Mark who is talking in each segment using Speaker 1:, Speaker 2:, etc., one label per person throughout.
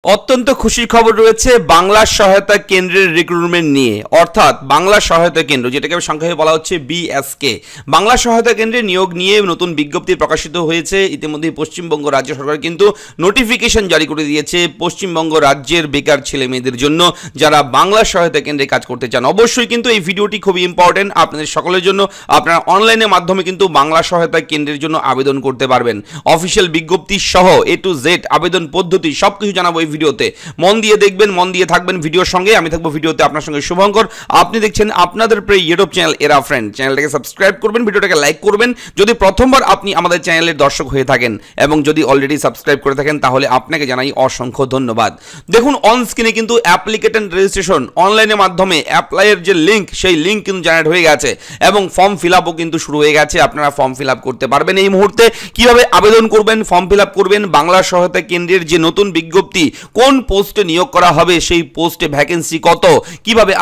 Speaker 1: অত্যন্ত খুশির খবর রয়েছে বাংলা সহায়তা কেন্দ্রের রিক্রুটমেন্ট নিয়ে, অর্থাৎ বাংলা সহায়তা কেন্দ্র, যেটাকে সংক্ষেপে বলা হচ্ছে বিএসকে। বাংলা সহায়তা কেন্দ্রে নিয়োগ নিয়ে নতুন বিজ্ঞপ্তি প্রকাশিত হয়েছে। ইতিমধ্যে পশ্চিমবঙ্গ রাজ্য সরকার কিন্তু নোটিফিকেশন জারি করে দিয়েছে পশ্চিমবঙ্গ রাজ্যের বেকার ছেলে মেয়েদের জন্য, যারা বাংলা সহায়তা কেন্দ্রে কাজ করতে চান। অবশ্যই কিন্তু এই ভিডিওটি খুবই ইম্পর্টেন্ট আপনাদের সকলের জন্য। আপনারা অনলাইনের মাধ্যমে কিন্তু বাংলা সহায়তা কেন্দ্রের জন্য আবেদন করতে পারবেন। অফিসিয়াল বিজ্ঞপ্তি সহ A to Z আবেদন পদ্ধতি সবকিছু জানাবো ভিডিওতে। মন দিয়ে দেখবেন, মন দিয়ে থাকবেন ভিডিওর সঙ্গে। আমি থাকবো ভিডিওতে আপনার সঙ্গে শুভঙ্কর। আপনি দেখছেন আপনাদের প্রিয় ইউটিউব চ্যানেল এরা ফ্রেন্ড। চ্যানেলটাকে সাবস্ক্রাইব করবেন, ভিডিওটাকে লাইক করবেন যদি প্রথমবার আপনি আমাদের চ্যানেলের দর্শক হয়ে থাকেন, এবং যদি অলরেডি সাবস্ক্রাইব করে থাকেন তাহলে আপনাকে জানাই অসংখ্য ধন্যবাদ। দেখুন, অন স্ক্রিনে কিন্তু অ্যাপ্লিকেশন রেজিস্ট্রেশন অনলাইনের মাধ্যমে অ্যাপ্লাইয়ের যে লিঙ্ক, সেই লিঙ্ক কিন্তু জেনারেট হয়ে গেছে এবং ফর্ম ফিল আপও কিন্তু শুরু হয়ে গেছে। আপনারা ফর্ম ফিল আপ করতে পারবেন এই মুহূর্তে। কিভাবে আবেদন করবেন, ফর্ম ফিল আপ করবেন, বাংলা সহায়তা কেন্দ্রের যে নতুন বিজ্ঞপ্তি, কোন পোস্টে নিয়োগ করা হবে, সেই পোস্টে ভ্যাকেন্সি কত, কিভাবে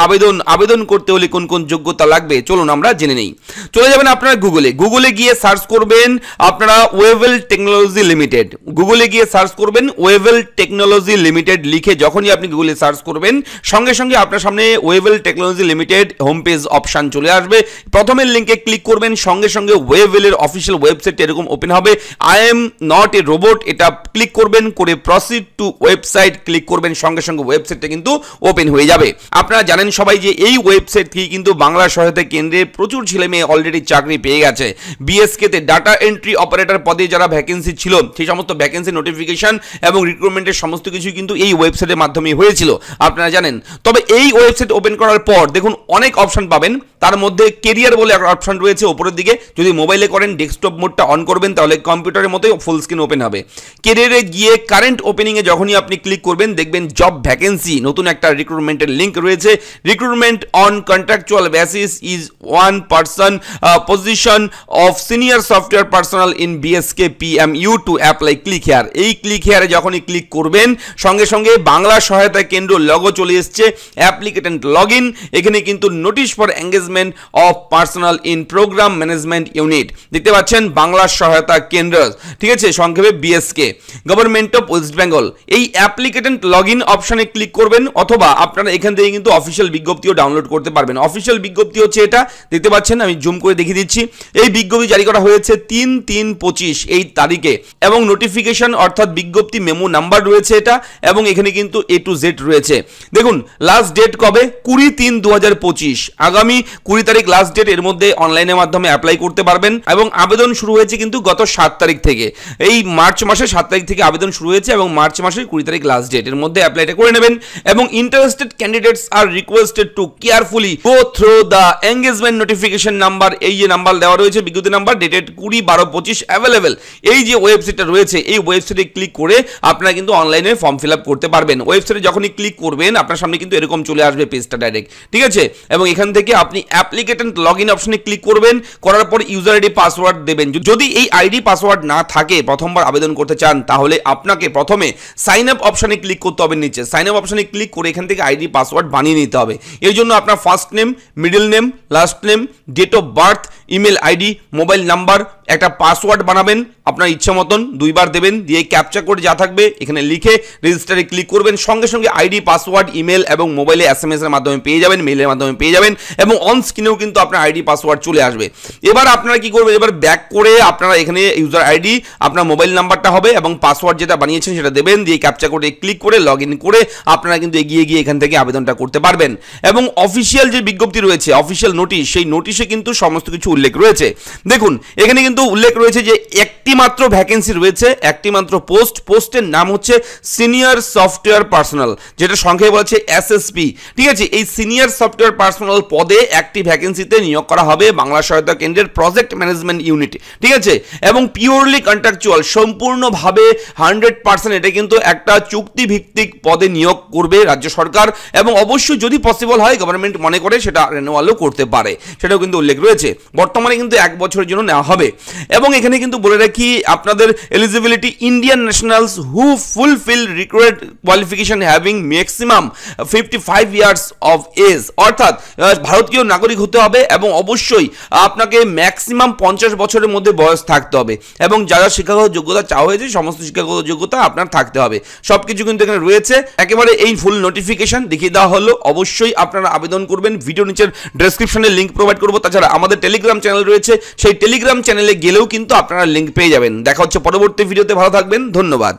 Speaker 1: আবেদন করতে হলে কোন কোন যোগ্যতা লাগবে, চলুন আমরা জেনে নেই। চলে যাবেন আপনারা গুগলে গিয়ে সার্চ করবেন আপনারা ওয়েভেল টেকনোলজি লিমিটেড। গুগলে গিয়ে সার্চ করবেন ওয়েভেল টেকনোলজি লিমিটেড লিখে যখনই আপনি গুগলে সার্চ করবেন, সঙ্গে সঙ্গে আপনার সামনে Wavell technology limited home page option চলে আসবে। প্রথমের লিঙ্কে ক্লিক করবেন, সঙ্গে সঙ্গে ওয়েভেলের অফিসিয়াল ওয়েবসাইট এরকম ওপেন হবে। I am not a robot, এটা ক্লিক করবেন, করে প্রসিড টু ওয়েবসাইট ক্লিক করবেন, সঙ্গে সঙ্গে ওয়েবসাইটটা কিন্তু ওপেন হয়ে যাবে। আপনারা জানেন সবাই যে এই ওয়েবসাইট থেকে কিন্তু বাংলা সহায়তা কেন্দ্রে প্রচুর ছেলে মেয়ে অলরেডি চাকরি পেয়ে গেছে। বিএসকে তে ডাটা এন্ট্রি অপারেটর পদে যারা ভ্যাকেন্সি ছিল, সেই সমস্ত ভ্যাকেন্সি নোটিফিকেশন এবং রিক্রুটমেন্টের সমস্ত কিছু কিন্তু এই ওয়েবসাইটের মাধ্যমে হয়েছিল, আপনারা জানেন। তবে এই ওয়েবসাইট ওপেন করার পর দেখুন অনেক অপশন পাবেন। তার মধ্যে কেরিয়ার বলে একটা অপশন রয়েছে উপরের দিকে। যদি মোবাইলে করেন ডেস্কটপ মোডটা অন করবেন, তাহলে কম্পিউটারের মতোই ফুল স্ক্রিন ওপেন হবে। কেরিয়ারে গিয়ে কারেন্ট ওপেনিংয়ে যখনই আপনি ক্লিক করবেন, দেখবেন জব ভ্যাকেন্সি, নতুন একটা রিক্রুটমেন্টের লিঙ্ক রয়েছে। Recruitment on contractual basis is 1 person position of senior software personal in BSK PMU to apply, click here. এই ক্লিক হেয়ারে যখনই ক্লিক করবেন, সঙ্গে সঙ্গে বাংলা সহায়তা কেন্দ্র লগো চলে এসছে, অ্যাপ্লিকেন্ট লগ ইন। এখানে কিন্তু notice for engagement of personal in program management unit দেখতে পাচ্ছেন, বাংলা সহায়তা কেন্দ্র, ঠিক আছে, সংক্ষেপে BSK, government of West Bengal. এই অ্যাপ্লিকেন্ট লগ ইন অপশনে ক্লিক করবেন, অথবা আপনারা এখান থেকে কিন্তু অফিসিয়াল বিজ্ঞপ্তিও ডাউনলোড করতে পারবেন। অফিসিয়াল বিজ্ঞপ্তি হচ্ছে এটা, দেখতে পাচ্ছেন, আমি জুম করে দেখিয়ে দিচ্ছি। এই বিজ্ঞপ্তি জারি করা হয়েছে 3/3/25 এই তারিখে, এবং নোটিফিকেশন অর্থাৎ বিজ্ঞপ্তি মেমো নাম্বার রয়েছে এটা, এবং এখানে কিন্তু A to Z রয়েছে। দেখুন লাস্ট ডেট কবে, 20/3/2025, আগামী 20 তারিখ লাস্ট ডেট। এর মধ্যে অনলাইনের মাধ্যমে অ্যাপ্লাই করতে পারবেন, এবং আবেদন শুরু হয়েছে কিন্তু গত 7 তারিখ থেকে। এই মার্চ মাসের 7 তারিখ থেকে আবেদন শুরু হয়েছে, এবং মার্চ মাসের 20 তারিখ লাস্ট ডেট। এর মধ্যে অ্যাপ্লাইটা করে নেবেন, এবং interested candidates are requested to carefully go through the engagement notification number. এই যে নাম্বার দেওয়া রয়েছে, বিজ্ঞপ্তি নাম্বার ডেটেড 20/12/25 অ্যাভেলেবেল। এই যে ওয়েবসাইটটা রয়েছে, এই ওয়েবসাইটে ক্লিক করে আপনারা কিন্তু অনলাইনে ফর্ম ফিল আপ করতে পারবেন। ওয়েবসাইটে যখনই ক্লিক করবেন, আপনার সামনে কিন্তু এরকম চলে আসবে পেজটা ডাইরেক্ট, ঠিক আছে। এবং এখান থেকে আপনি অ্যাপ্লিকেন্ট লগ ইন অপশনে ক্লিক করবেন, করার পর ইউজার আইডি পাসওয়ার্ড দেবেন। যদি এই আইডি পাসওয়ার্ড না থাকে, প্রথমবার আবেদন করতে চান, তাহলে আপনাকে প্রথমে সাইন আপ অপশনে ক্লিক করতে হবে। নিচে সাইন আপ অপশনে ক্লিক করে এখান থেকে আইডি পাসওয়ার্ড বানিয়ে নিতে হবে। এর জন্য আপনার first name, middle name, last name, date of birth, email ID, mobile number, একটা পাসওয়ার্ড বানাবেন আপনার ইচ্ছা মতন, 2 বার দেবেন, দিয়ে ক্যাপচা কোড যা থাকবে এখানে লিখে রেজিস্টারে ক্লিক করবেন। সঙ্গে সঙ্গে আইডি পাসওয়ার্ড ইমেল এবং মোবাইলে SMS এর মাধ্যমে পেয়ে যাবেন, মেইলের মাধ্যমে পেয়ে যাবেন, এবং অন স্ক্রিনেও কিন্তু আপনার আইডি পাসওয়ার্ড চলে আসবে। এবার আপনারা কি করবেন, এবার ব্যাক করে আপনারা এখানে ইউজার আইডি, আপনার মোবাইল নাম্বারটা হবে, এবং পাসওয়ার্ড যেটা বানিয়েছেন সেটা দেবেন, দিয়ে ক্যাপচা কোডে ক্লিক করে লগ ইন করে আপনারা কিন্তু এগিয়ে গিয়ে এখান থেকে আবেদনটা করতে পারবেন। এবং অফিসিয়াল যে বিজ্ঞপ্তি রয়েছে, অফিসিয়াল নোটিশ, সেই নোটিশে কিন্তু সমস্ত কিছু উল্লেখ রয়েছে। দেখুন এখানে কিন্তু উল্লেখ রয়েছে যে একটি মাত্র ভ্যাকেন্সি রয়েছে, একটি মাত্র পোস্টের নাম হচ্ছে সিনিয়র সফটওয়্যার পার্সোনাল, যেটা সংক্ষেপে বলা হচ্ছে SSP, ঠিক আছে। এই সিনিয়র সফটওয়্যার পার্সোনাল পদে একটি ভ্যাকেন্সিতে নিয়োগ করা হবে বাংলা সহায়তা কেন্দ্রের প্রজেক্ট ম্যানেজমেন্ট ইউনিট, ঠিক আছে। এবং পিওরলি কন্ট্রাকচুয়াল, সম্পূর্ণভাবে 100%, এটা কিন্তু একটা চুক্তিভিত্তিক পদে নিয়োগ করবে রাজ্য সরকার, এবং অবশ্যই যদি পসিবল হয় গভর্নমেন্ট মনে করে সেটা রেনুয়ালও করতে পারে, সেটাও কিন্তু উল্লেখ রয়েছে। বর্তমানে কিন্তু 1 বছরের জন্য নেওয়া হবে। এবং এখানে কিন্তু বলে রাখি আপনাদের eligibility Indian nationals who fulfil required qualification having maximum 55 years of age, অর্থাৎ ভারতীয় নাগরিক হতে হবে এবং অবশ্যই আপনাকে ম্যাক্সিমাম 50 বছরের মধ্যে বয়স থাকতে হবে এবং যারা শিক্ষাগত যোগ্যতা চাওয়া হয়েছে সমস্ত শিক্ষাগত যোগ্যতা আপনার থাকতে হবে। সবকিছু কিন্তু এখানে রয়েছে, একেবারে এই ফুল নোটিফিকেশন দেখিয়ে দেওয়া হলো। অবশ্যই আপনারা আবেদন করবেন, ভিডিও নিচের ডেসক্রিপশনে লিঙ্ক প্রোভাইড করবো। তাছাড়া আমাদের টেলিগ্রাম চ্যানেল রয়েছে, সেই টেলিগ্রাম চ্যানেলে গেলেও কিন্তু আপনারা লিঙ্ক পেয়ে যাবেন। দেখা হচ্ছে পরবর্তী ভিডিওতে, ভালো থাকবেন, ধন্যবাদ।